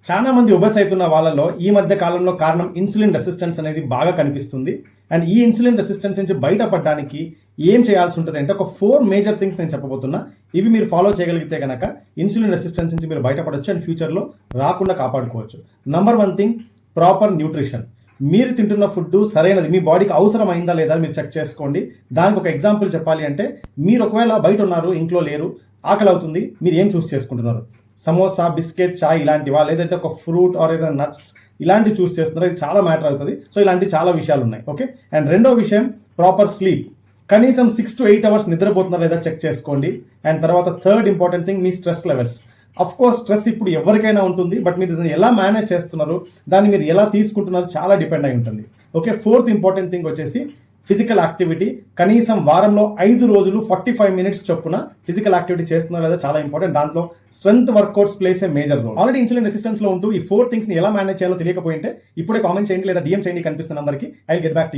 చాలా మంది ఒబెస్ అవుతున్న వాళ్ళలో ఈ మధ్య కాలంలో కారణం ఇన్సులిన్ రెసిస్టెన్స్ అనేది బాగా కనిపిస్తుంది. అండ్ ఈ ఇన్సులిన్ రెసిస్టెన్స్ నుంచి బయటపడడానికి ఏం చేయాల్సి ఉంటుంది అంటే ఒక 4 మేజర్ థింగ్స్ నేను చెప్పబోతున్నా. ఇవి మీరు ఫాలో చేయగలిగితే కనుక ఇన్సులిన్ రెసిస్టెన్స్ నుంచి మీరు బయటపడవచ్చు అండ్ ఫ్యూచర్లో రాకుండా కాపాడుకోవచ్చు. Number 1 thing, proper nutrition. మీరు తింటున్న ఫుడ్ సరైనది, మీ బాడీకి అవసరమైందా లేదా మీరు చెక్ చేసుకోండి. దానికి ఒక ఎగ్జాంపుల్ చెప్పాలి అంటే, మీరు ఒకవేళ బయట ఉన్నారు, ఇంట్లో లేరు, ఆకలి అవుతుంది, మీరు ఏం చూస్ చేసుకుంటున్నారు? సమోసా, బిస్కెట్, చాయ్ ఇలాంటివా, లేదంటే ఒక ఫ్రూట్ ఆర్ ఏదైనా నట్స్ ఇలాంటివి చూస్ చేస్తున్నారు? ఇది చాలా మ్యాటర్ అవుతుంది. సో ఇలాంటి చాలా విషయాలు ఉన్నాయి. ఓకే. అండ్ రెండో విషయం, ప్రాపర్ స్లీప్. కనీసం 6 to 8 అవర్స్ నిద్రపోతున్నారా లేదా చెక్ చేసుకోండి. అండ్ తర్వాత third important thing, me stress levels. Of course stress ఇప్పుడు ఎవరికైనా ఉంటుంది, బట్ మీరు దాన్ని ఎలా మేనేజ్ చేస్తున్నారు, దాన్ని మీరు ఎలా తీసుకుంటున్నారు చాలా డిపెండ్ అయి ఉంటుంది. ఓకే. ఫోర్త్ ఇంపార్టెంట్ థింగ్ వచ్చేసి ఫిజికల్ యాక్టివిటీ. కనీసం వారంలో 5 రోజులు 45 minutes చొప్పున ఫిజికల్ యాక్టివిటీ చేస్తున్నారు లేదా చాలా ఇంపార్టెంట్. దాంట్లో strength workouts plays a major role. Already insulin resistance లో ఉంటూ ఈ 4 థింగ్స్ ని ఎలా మేనేజ్ చేయాలో తెలియకపోయింటే ఇప్పుడే కామెంట్ చేయండి లేదా DM చేయండి కనిపిస్తున్న నంబర్కి. I will get back to you.